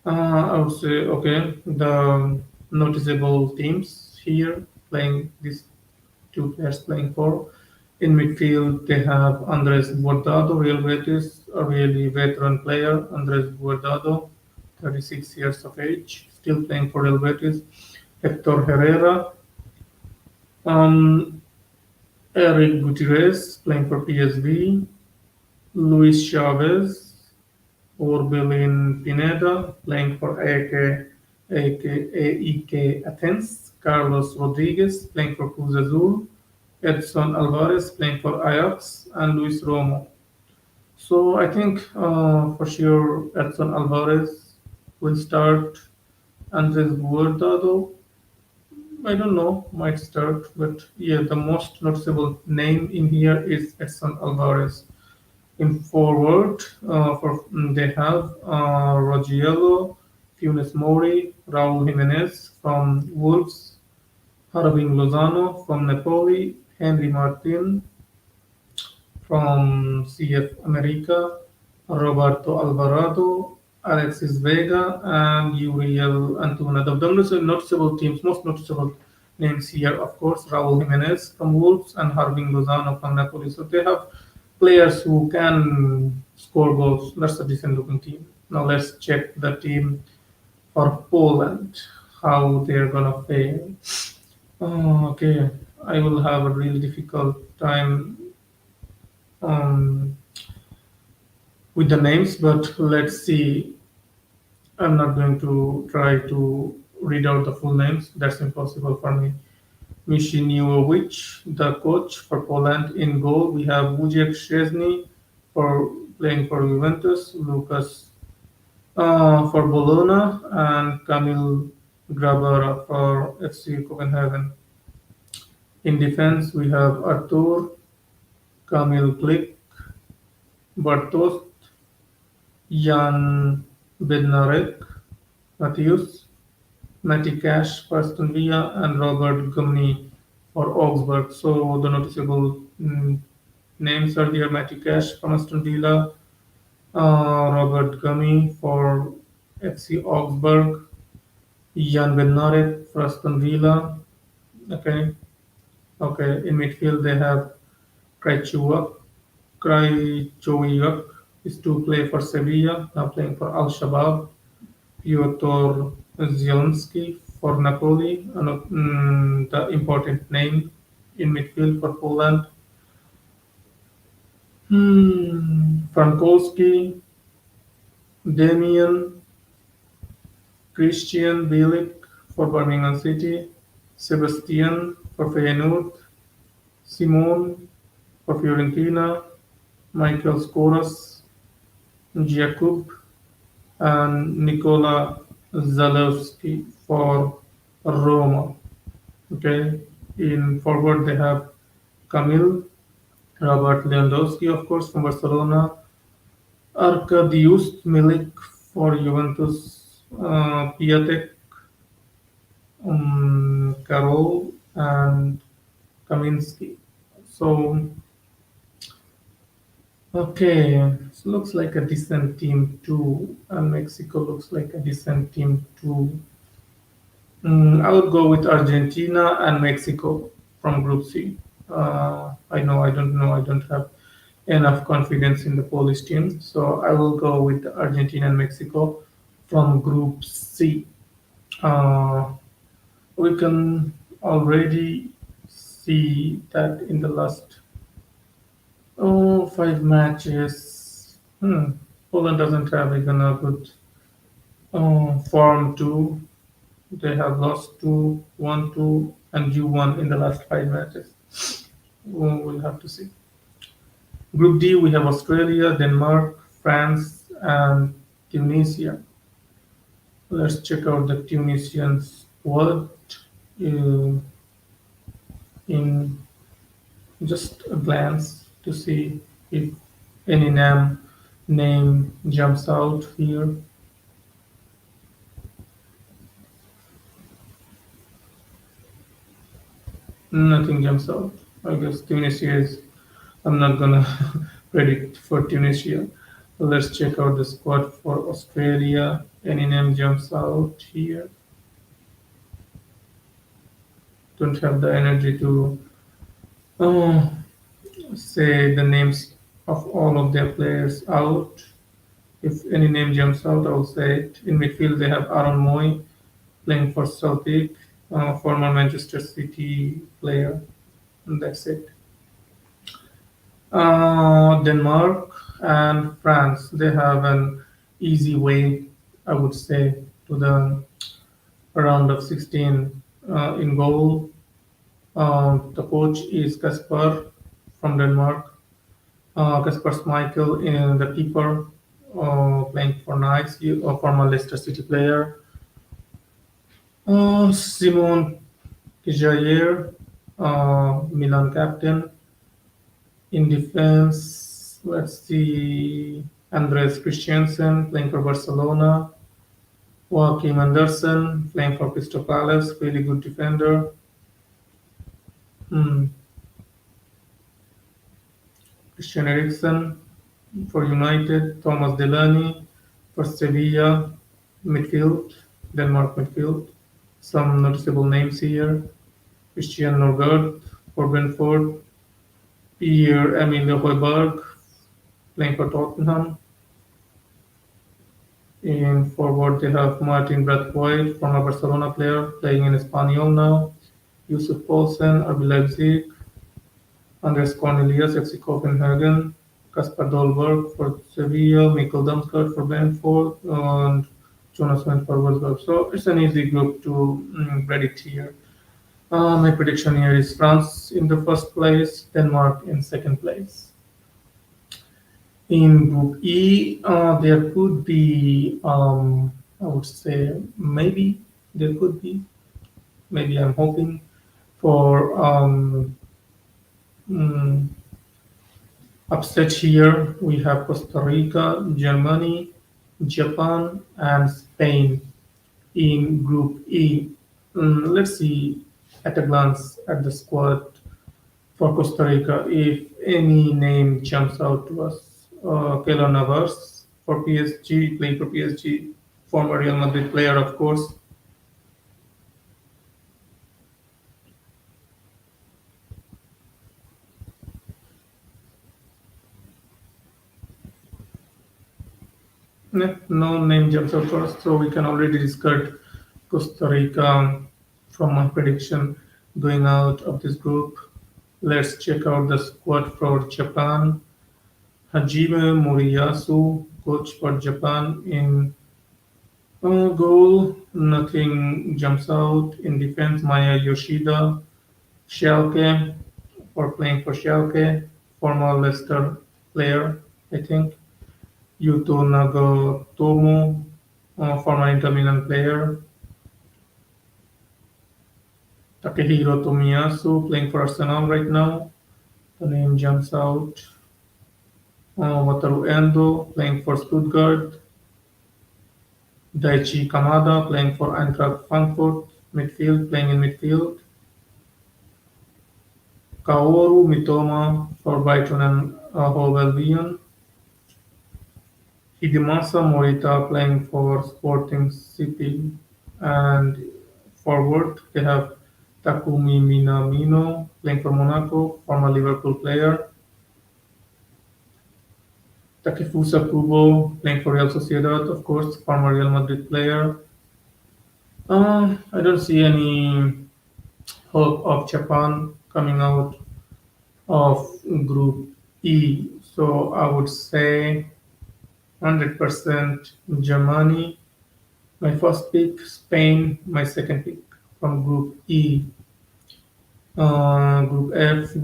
I would say, okay, the noticeable teams here playing these two players playing for. In midfield, they have Andres Guardado, Real Betis, a really veteran player. Andres Guardado, 36 years of age, still playing for Real Betis. Hector Herrera, um, Eric Gutierrez, playing for PSV. Luis Chavez, Orbelin Pineda, playing for AEK Athens. Carlos Rodriguez, playing for Cruz Azul. Edson Alvarez playing for Ajax, and Luis Romo. So I think for sure Edson Alvarez will start. Andres Guardado, I don't know, might start, but yeah, the most noticeable name in here is Edson Alvarez. In forward, they have Roggiello, Funes Mori, Raul Jimenez from Wolves, Harbin Lozano from Napoli, Henry Martin from CF America, Roberto Alvarado, Alexis Vega, and Uriel Antuna. The noticeable teams, most noticeable names here, of course, Raul Jimenez from Wolves and Harbin Lozano from Napoli. So they have players who can score goals. That's a decent looking team. Now let's check the team for Poland, how they're gonna fail. Okay, I will have a really difficult time um, with the names, but let's see. I'm not going to try to read out the full names. That's impossible for me. Michiniewicz, the coach for Poland. In goal, we have Wojciech Szczesny for playing for Juventus, Lucas for Bologna, and Kamil Grabara for FC Copenhagen. In defense, we have Artur, Kamil Klik, Bartosz, Jan Bednarek, Matthews, Matty Cash for Aston Villa, and Robert Gumny for Augsburg. So the noticeable names are here: Matty Cash from Aston Villa, Robert Gummy for FC Augsburg, Jan Bednarek for Aston Villa. Okay, okay. In midfield, they have Krejciuk. Krejciuk is to play for Sevilla, now playing for Al Shabab. Piotr Zielinski for Napoli, the important name in midfield for Poland. Frankowski, Damian, Christian Bielik for Birmingham City, Sebastian for Feyenoord, Simon for Fiorentina, Michael Skoras, Jakub, and Nikola Zalewski for Roma. Okay, in forward they have Kamil, Robert Lewandowski, of course, from Barcelona, Arkadiusz Milik for Juventus, Piatek, Karol, and Kaminski. So, okay, it looks like a decent team too, and Mexico looks like a decent team too. I would go with Argentina and Mexico from Group C. I don't have enough confidence in the Polish team, so I will go with Argentina and Mexico from Group C. Uh, we can already see that in the last 5 matches, Poland doesn't have even a good form too. They have lost 2-1-2 and drew 1 in the last 5 matches. We'll have to see. Group D, we have Australia, Denmark, France, and Tunisia. Let's check out the Tunisian squad uh, in just a glance to see if any name jumps out here. Nothing jumps out. I guess Tunisia is. I'm not gonna predict for Tunisia. Let's check out the squad for Australia. Any name jumps out here. Don't have the energy to uh, say the names of all of their players out. If any name jumps out, I'll say it. In midfield, they have Aaron Moy playing for Celtic, former Manchester City player, and that's it. Denmark and France, they have an easy way, I would say, to the round of 16 in goal. The coach is Kasper from Denmark. Kasper Schmeichel in the keeper, playing for Nice, former Leicester City player. Simon Jair, Milan captain. In defense, let's see Andres Christiansen playing for Barcelona. Joachim Andersen playing for Crystal Palace, really good defender. Hmm. Christian Eriksen for United. Thomas Delaney for Sevilla midfield, Denmark midfield. Some noticeable names here. Christian Norgard for Brentford. Pierre-Emile Højbjerg playing for Tottenham. In forward, they have Martin Braithwaite, former Barcelona player, playing in Espanyol now. Yusuf Poulsen, RB Leipzig. Andreas Cornelius, FC Copenhagen. Kasper Dolberg for Sevilla. Mikkel Damsgaard for Brentford. And Jonas went for Wolfsburg. So it's an easy group to predict here. My prediction here is France in the first place, Denmark in second place. In Group E, there could be, I would say, there could be, maybe I'm hoping for mm, upset here. We have Costa Rica, Germany, Japan, and Spain in Group E. Let's see at a glance at the squad for Costa Rica if any name jumps out to us. Keylor Navas for PSG, playing for PSG, former Real Madrid player, of course. No name jumps out for us, so we can already discard Costa Rica from my prediction going out of this group. Let's check out the squad for Japan. Hajime Moriyasu, coach for Japan in goal. Nothing jumps out. In defense, Maya Yoshida, Schalke, for playing for Schalke, former Leicester player, I think. Yuto Nagatomo, former Inter Milan player. Takehiro Tomiyasu, playing for Arsenal right now. The name jumps out. Wataru Endo, playing for Stuttgart. Daichi Kamada, playing for Eintracht Frankfurt. Midfield, playing in midfield. Kaoru Mitoma for Brighton and Hove Albion. Hidemasa Morita playing for Sporting CP. And forward, they have Takumi Minamino playing for Monaco, former Liverpool player. Takefusa Kubo playing for Real Sociedad, of course, former Real Madrid player. I don't see any hope of Japan coming out of Group E. So I would say 100% Germany, my first pick, Spain, my second pick from Group E. Group F.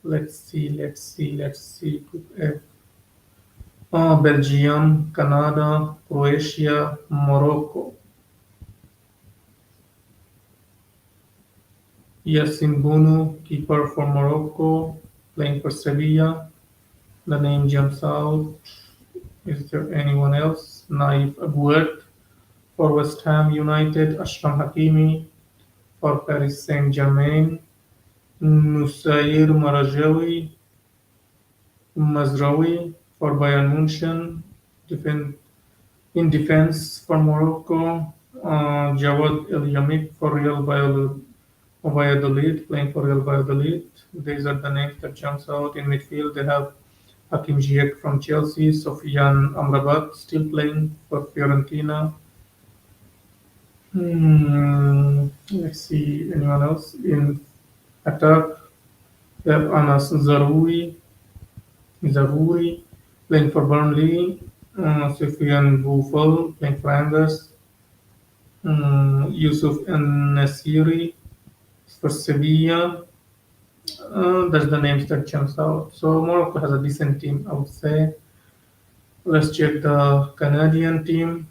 Let's see. Group F. Belgium, Canada, Croatia, Morocco. Yassin Bounou, keeper for Morocco, playing for Sevilla. The name jumps out. Is there anyone else? Naif Aboued for West Ham United, Ashraf Hakimi for Paris Saint-Germain, Nusair Mazraoui for Bayern Munchen, defen in defense for Morocco, Jawad El Yamik for Real Valladolid, playing for Real Valladolid. These are the names that jumps out. In midfield, they have Hakim Ziyech from Chelsea, Sofiane Amrabat still playing for Fiorentina. Let's see anyone else in attack. We have Anas Zarouri playing for Burnley. Sufyan Boufal playing for Angers. Yusuf Nasiri for Sevilla. That's the names that jumps out. So Morocco has a decent team, I would say. Let's check the Canadian team.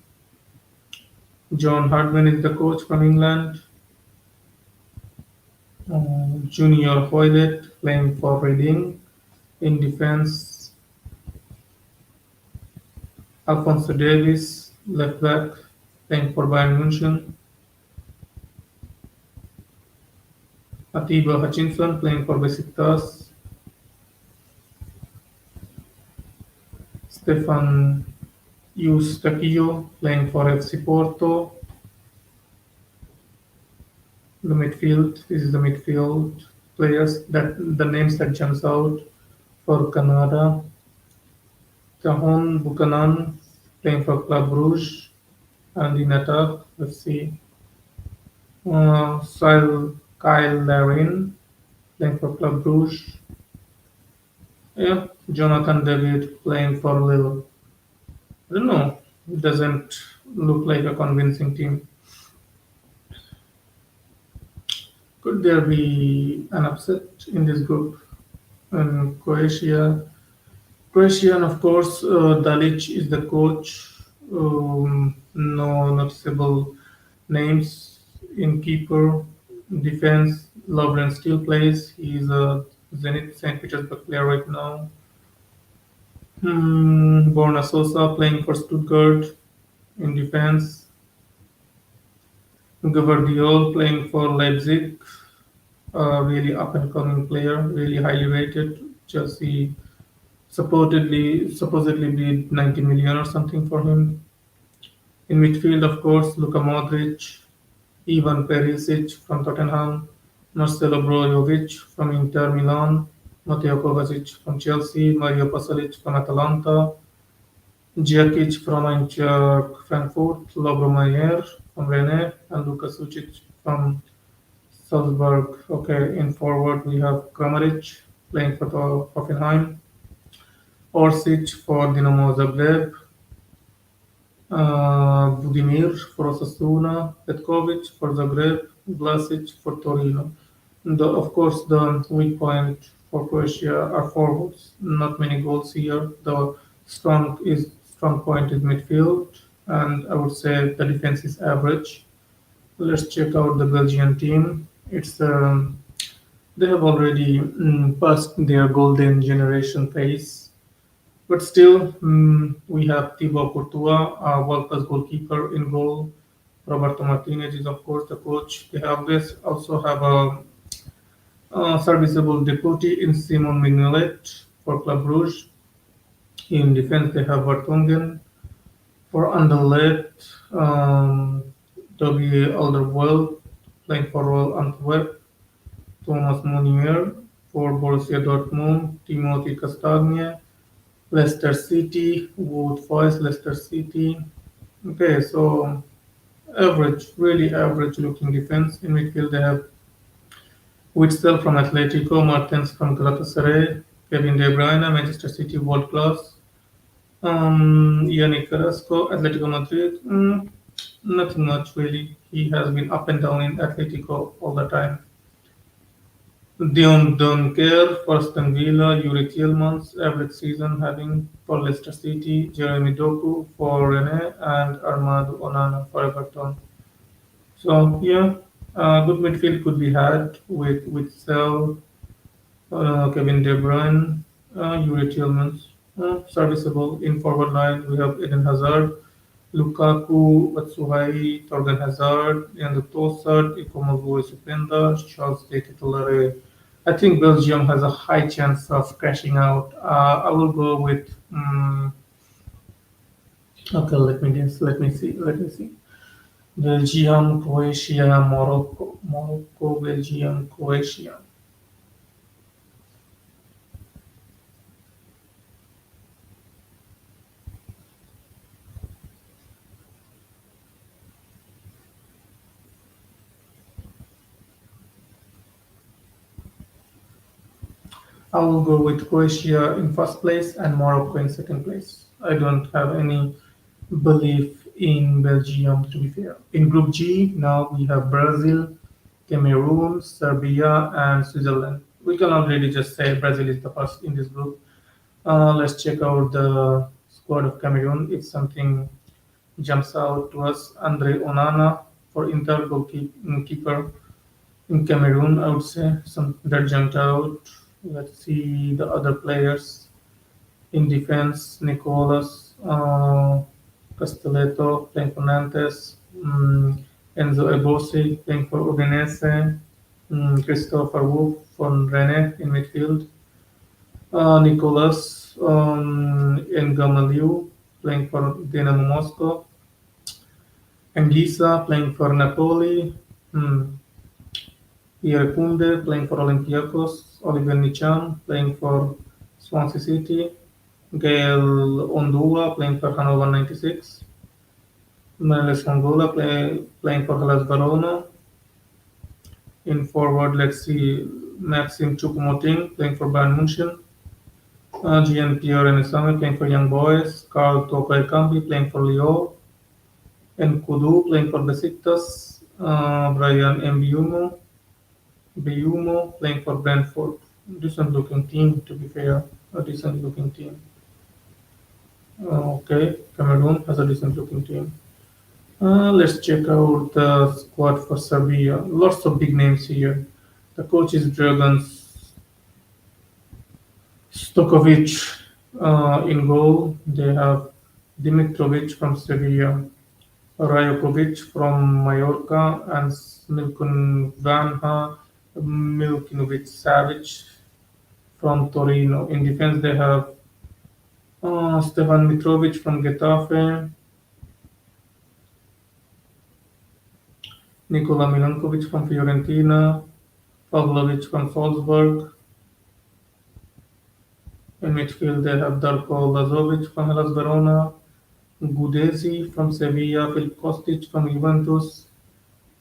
John Hardman is the coach from England. Junior Hoilett playing for Reading. In defense, Alphonso Davies, left back, playing for Bayern Munchen. Atiba Hutchinson playing for Besiktas. Stefan Eustáquio playing for FC Porto. This is the midfield players that the names that jumps out for Canada. Cajon Buchanan playing for Club Brugge, and in attack, let's see, Kyle Larin playing for Club Brugge. Yeah, Jonathan David playing for Lille. I don't know. doesn't look like a convincing team. Could there be an upset in this group? And Croatia, and of course, Dalic is the coach. No noticeable names in keeper. Defense, Lovren still plays. He's a Zenit St. Petersburg player right now. Borna Sosa playing for Stuttgart in defense. Gvardiol playing for Leipzig. A really up and coming player, really highly rated. Chelsea supposedly bid 90 million or something for him. In midfield, of course, Luka Modric, Ivan Perisic from Tottenham, Marcelo Brozovic from Inter Milan, Mateo Kovacic from Chelsea, Mario Pasalic from Atalanta, Djakic from Eintracht Frankfurt, Lovro Mayer from Rennes, and Lukas Sucic from Salzburg. Okay, in forward we have Kramaric playing for Hoffenheim, Orsic for Dinamo Zagreb, Budimir for Osasuna, Petkovic for Zagreb, Vlasic for Torino. Of course, the weak point for Croatia are forwards. Not many goals here. The strong point is midfield, and I would say the defense is average. Let's check out the Belgian team. It's They have already passed their golden generation phase. But still, we have Thibaut Courtois, a world-class goalkeeper in goal. Roberto Martinez is, of course, the coach. They have this also have a serviceable deputy in Simon Mignolet for Club Brugge. In defense, they have Vertonghen. For Anderlecht, Toby Alderweireld playing for Royal Antwerp. Thomas Meunier for Borussia Dortmund. Timothy Castagne. Leicester City, Wout Faes, Leicester City. Okay, so average, really average looking defense. In midfield, they have Witsel from Atletico, Martens from Galatasaray, Kevin De Bruyne, Manchester City, world class. Yannick Carrasco, Atletico Madrid. Nothing much really. He has been up and down in Atletico all the time. Dion Donker for Aston Villa, Yuri Tielemans, average season having for Leicester City, Jeremy Doku for Rennes, and Armando Onana for Everton. So yeah, good midfield could be had with Sel, Kevin De Bruyne, Yuri Tielemans, serviceable. In forward line we have Eden Hazard, Lukaku, Batshuayi, Torgan Hazard, Leandro Trossard, Ikomo Supenda, Charles De Ketelaere. I think Belgium has a high chance of crashing out. I will go with. Okay, let me guess. Let me see. Let me see. Belgium, Croatia, Morocco. Morocco, Belgium, Croatia. I will go with Croatia in first place and Morocco in second place. I don't have any belief in Belgium, to be fair. In Group G, now we have Brazil, Cameroon, Serbia, and Switzerland. We can already just say Brazil is the first in this group. Let's check out the squad of Cameroon. If something jumps out to us, Andre Onana for Inter goalkeeper in Cameroon, I would say some that jumped out. Let's see the other players in defense. Nicolas Castelletto playing for Nantes, Enzo Ebosi playing for Udinese, Christopher Wolf from Rennes in midfield, Nicolas Ngamaliu playing for Dynamo Moscow, Anguissa playing for Napoli, Pierre Kounde playing for Olympiacos, Olivier Nichan playing for Swansea City, Gael Ondua playing for Hannover 96, Meles Angola playing for Hellas Verona. In forward, let's see Maxim Choupo-Moting playing for Bayern Munich, Gian Pierre Enesame playing for Young Boys, Carl Toko Ekambi playing for Lyon, Nkudu playing for Besiktas, Brian Mbeumo playing for Brentford. Decent looking team, to be fair. A decent looking team. Okay, Cameroon has a decent looking team. Let's check out the squad for Serbia. Lots of big names here. The coach is Dragan Stokovic in goal. They have Dimitrovic from Sevilla, Rajokovic from Mallorca, and Milkun Vanha Milkinovic Savic from Torino. In defense, they have Stefan Mitrovic from Getafe, Nikola Milankovic from Fiorentina, Pavlovic from Salzburg. In midfield, they have Darko Lazovic from Hellas Verona, Gudezi from Sevilla, Filip Kostic from Juventus,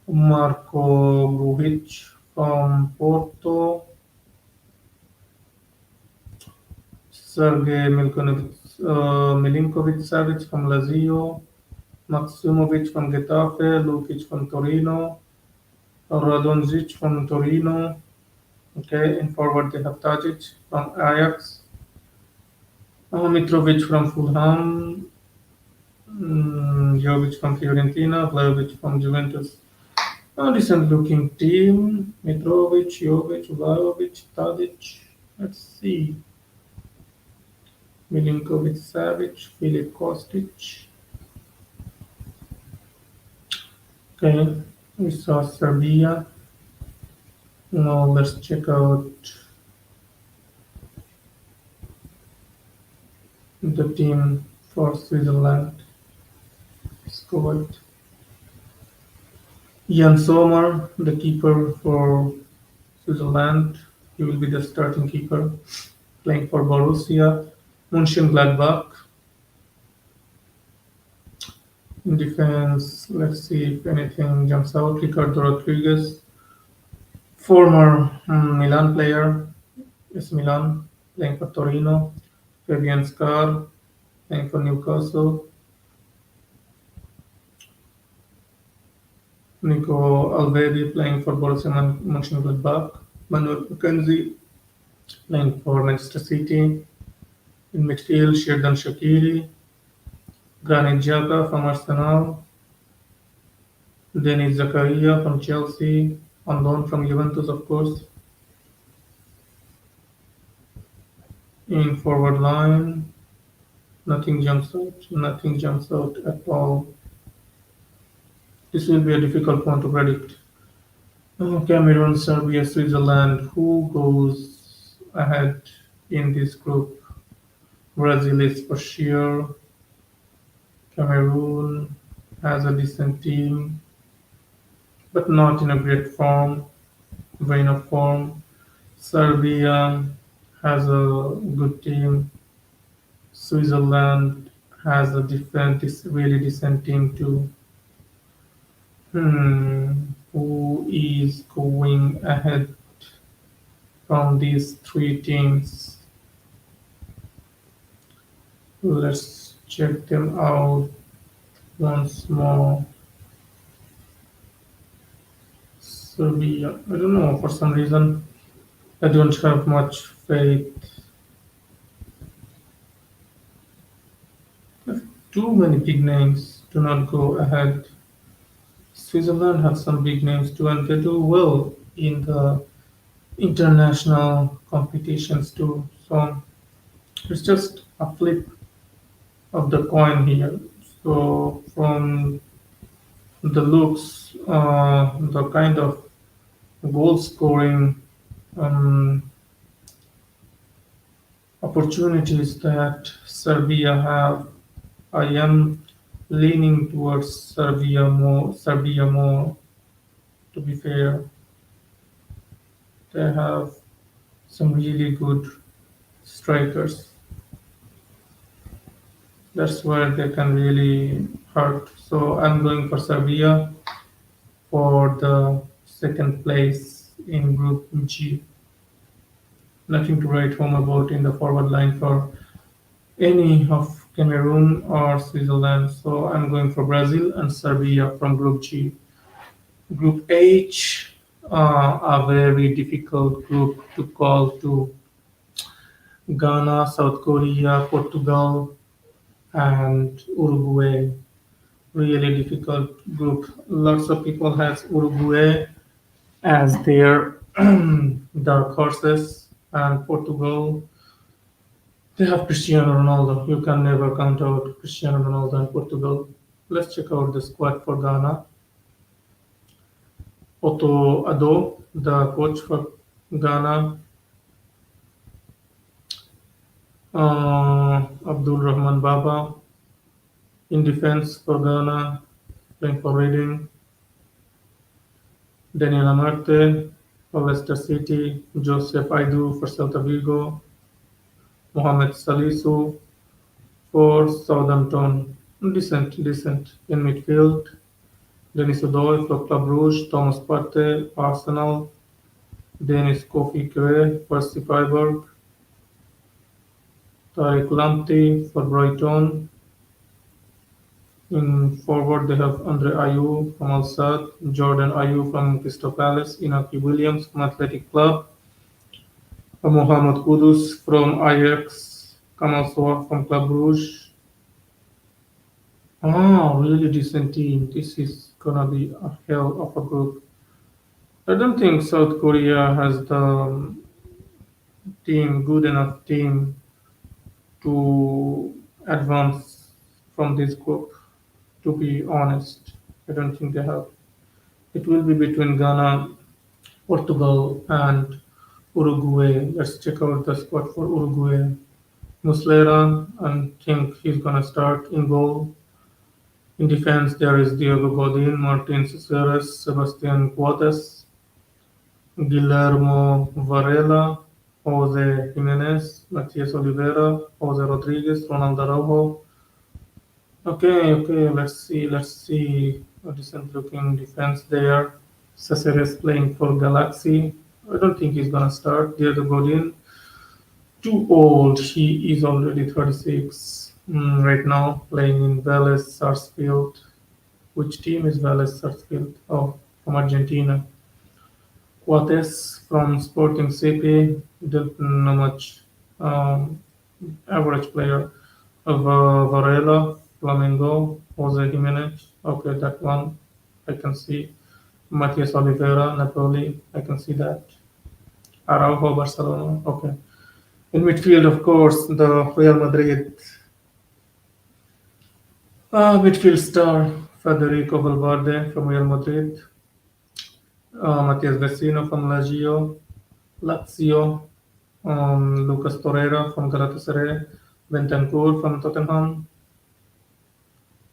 Marko Grujic from Porto, Sergej Milinkovic-Savic from Lazio, Maksimovic from Getafe, Lukic from Torino, Radonjic from Torino. Okay, in forward they have Tadic from Ajax, Mitrovic from Fulham, Jovic from Fiorentina, Vlahovic from Juventus. A decent looking team. Mitrovic, Jovic, Vlahovic, Tadic. Let's see. Milinkovic Savic, Filip Kostic. Okay, we saw Serbia. Now let's check out the team for Switzerland. Let's go with Jan Sommer, the keeper for Switzerland. He will be the starting keeper, playing for Borussia Mönchengladbach. In defense, let's see if anything jumps out. Ricardo Rodriguez, former Milan player, is Milan, playing for Torino. Fabian Scar, playing for Newcastle. Nico Alvedi, playing for Borussia Mönchengladbach. Manuel Mackenzie, playing for Manchester City. In midfield, Xherdan Shaqiri, Granit Xhaka from Arsenal, Denis Zakaria from Chelsea, on loan from Juventus, of course. In forward line, nothing jumps out. Nothing jumps out at all. This will be a difficult one to predict. Cameroon, Serbia, Switzerland. Who goes ahead in this group? Brazil is for sure. Cameroon has a decent team, but not in a great vein of form. Serbia has a good team. Switzerland has a really decent team too. Who is going ahead from these three teams? Let's check them out once more. Serbia. I don't know. For some reason, I don't have much faith. Too many big names do not go ahead. Switzerland have some big names too, and they do well in the international competitions too. So it's just a flip of the coin here. So from the looks, the kind of goal scoring um, opportunities that Serbia have, I am leaning towards Serbia more. Serbia more. To be fair, they have some really good strikers. That's where they can really hurt. So I'm going for Serbia for the second place in Group G. Nothing to write home about in the forward line for any of Cameroon or Switzerland. So I'm going for Brazil and Serbia from Group G. Group H, a very difficult group to call to Ghana, South Korea, Portugal, and Uruguay. Really difficult group. Lots of people has Uruguay as their dark horses, and Portugal. They have Cristiano Ronaldo. You can never count out Cristiano Ronaldo in Portugal. Let's check out the squad for Ghana. Otto Addo, the coach for Ghana. Abdul Rahman Baba in defense for Ghana, playing for Reading. Daniel Amarte for Leicester City. Joseph Aidu for Celta Vigo. Mohamed Salisu for Southampton. Decent in midfield. Denis Odoi for Club Rouge. Thomas Partey, Arsenal. Denis Kofi Kwe for Freiburg. Tariq Lamptey for Brighton. In forward, they have Andre Ayew from Al Sadd, Jordan Ayew from Crystal Palace, Inaki Williams from Athletic Club, Mohamed Kudus from Ajax, Kamal Soa from Club Rouge. Really decent team. This is gonna be a hell of a group. I don't think South Korea has the good enough team to advance from this group. To be honest, I don't think they have. It will be between Ghana, Portugal, and Uruguay. Let's check out the squad for Uruguay. Muslera, I think he's gonna start in goal. In defense, there is Diego Godin, Martin Cesares, Sebastian Coates, Guillermo Varela, Jose Jimenez, Matias Oliveira, Jose Rodriguez, Ronaldo Araujo. Okay, let's see a decent looking defense there. Caceres playing for Galaxy. I don't think he's gonna start. Diego Godin, too old. He is already 36 right now, playing in Vélez Sarsfield. Which team is Vélez Sarsfield? Oh, from Argentina. Coates from Sporting CP. Don't know much. Um, Average player. Varela, Flamengo, Jose Jimenez. Okay, that one I can see. Matias Oliveira, Napoli. I can see that. Araujo, Barcelona. Okay. In midfield, of course, the Real Madrid midfield star Federico Valverde from Real Madrid, Matias Vecino from Lazio, Lucas Torreira from Galatasaray, Bentancur from Tottenham,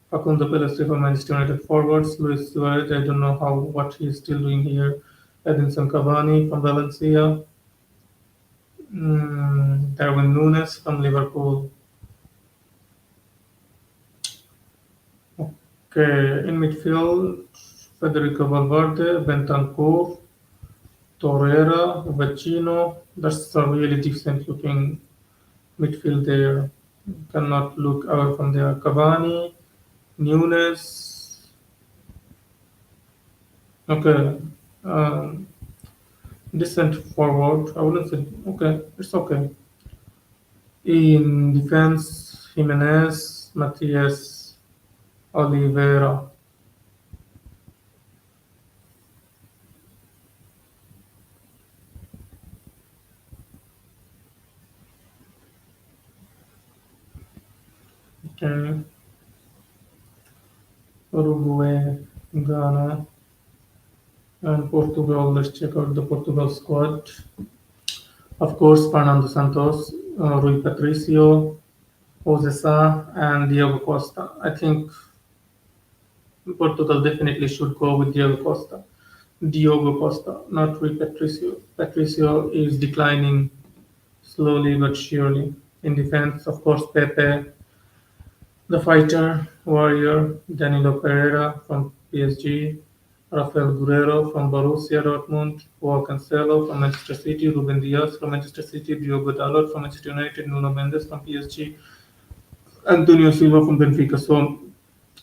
Facundo Pellistri from Manchester United forwards, Luis Suarez, I don't know what he's still doing here, Edinson Cavani from Valencia, Darwin Nunes from Liverpool. Okay, in midfield, Federico Valverde, Bentancur, Torreira, Vecino. That's a really decent looking midfield there. Cannot look away from there. Cavani, Nunes. Okay, um, decent forward. I wouldn't say okay. It's okay. In defense, Jimenez, Matias, Oliveira. Okay, Uruguay, Ghana, and Portugal. Let's check out the Portugal squad. Of course, Fernando Santos, Rui Patricio, Jose Sa, and Diego Costa. I think Portugal definitely should go with Diego Costa. Diogo Costa, not Rui Patricio. Patricio is declining slowly but surely. In defense, of course, Pepe, the fighter, warrior, Danilo Pereira from PSG, Rafael Guerreiro from Borussia Dortmund, Joao Cancelo from Manchester City, Ruben Dias from Manchester City, Diogo Dalot from Manchester United, Nuno Mendes from PSG, Antonio Silva from Benfica. So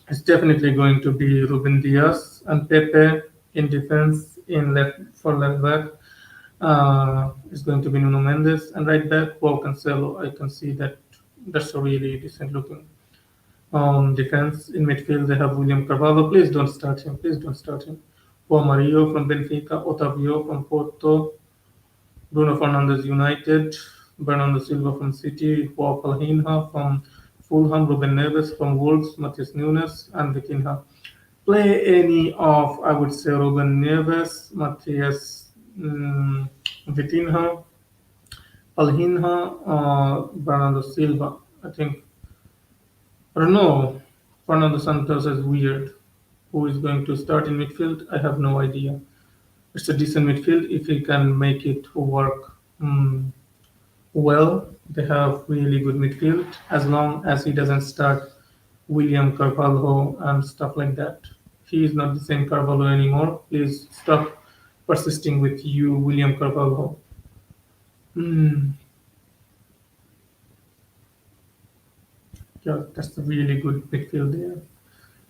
it's definitely going to be Ruben Dias and Pepe in defense in left for left back. It's going to be Nuno Mendes and right back Joao Cancelo. I can see that that's a really decent looking defense. In midfield they have William Carvalho. Please don't start him. Please don't start him. Juan Mario from Benfica, Otavio from Porto, Bruno Fernandes United, Bernardo Silva from City, Joao Palhinha from Fulham, Ruben Neves from Wolves, Matheus Nunes, and Vitinha. Play any of, I would say, Ruben Neves, Matheus Vitinha, Palhinha, Bernardo Silva. I think, I don't know, Fernando Santos is weird. Who is going to start in midfield? I have no idea. It's a decent midfield if he can make it work well. They have really good midfield as long as he doesn't start William Carvalho and stuff like that. He is not the same Carvalho anymore. Please stop persisting with you, William Carvalho. Hmm. Yeah, that's a really good midfield there.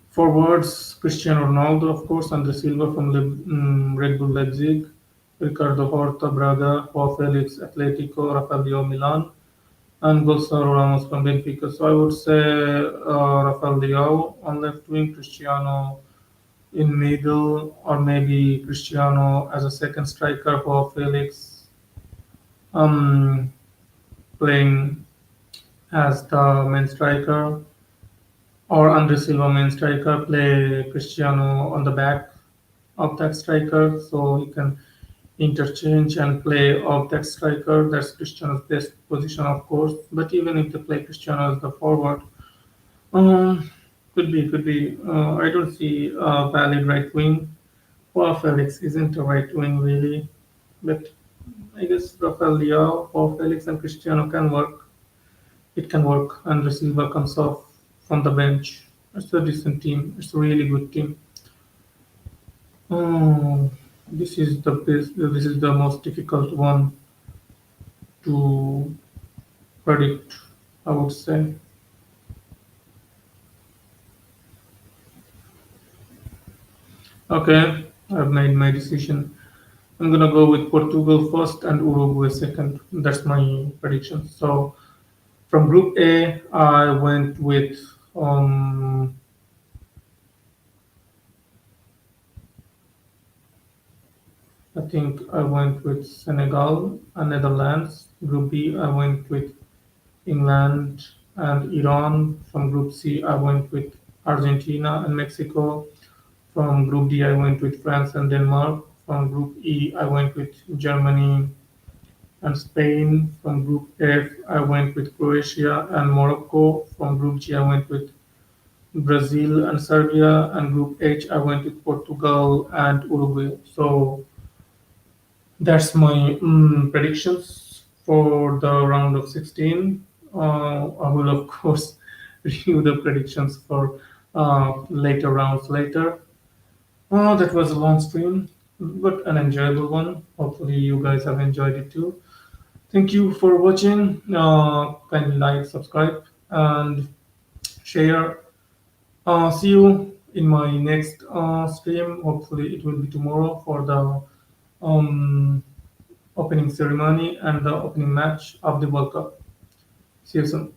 Forwards, Cristiano Ronaldo, of course, Andre Silva from Red Bull Leipzig, Ricardo Horta, Braga, Joao Felix, Atletico, Rafael Milan, and Gonzalo Ramos from Benfica. So I would say Rafael Leao on left wing, Cristiano in middle, or maybe Cristiano as a second striker, Joao Felix um, playing as the main striker, or Andre Silva main striker, play Cristiano on the back of that striker, so he can interchange and play off that striker. That's Cristiano's best position, of course. But even if they play Cristiano as the forward, um, could be. I don't see a valid right wing. Well, Felix isn't a right wing really, but I guess Rafael Leao, or Felix and Cristiano can work. It can work, and the Silva comes off from the bench. It's a decent team. It's a really good team. Oh, this is the best. This is the most difficult one to predict, I would say. Okay, I've made my decision. I'm gonna go with Portugal first and Uruguay second. That's my prediction. So from Group A, I went with I think I went with Senegal and Netherlands. Group B, I went with England and Iran. From Group C, I went with Argentina and Mexico. From Group D, I went with France and Denmark. From Group E, I went with Germany and Spain. From Group F, I went with Croatia and Morocco. From Group G, I went with Brazil and Serbia. And Group H, I went with Portugal and Uruguay. So that's my predictions for the round of 16. I will, of course, review the predictions for later rounds later. That was a long stream, but an enjoyable one. Hopefully, you guys have enjoyed it too. Thank you for watching. Kindly like, subscribe, and share. See you in my next stream. Hopefully, it will be tomorrow for the um, opening ceremony and the opening match of the World Cup. See you soon.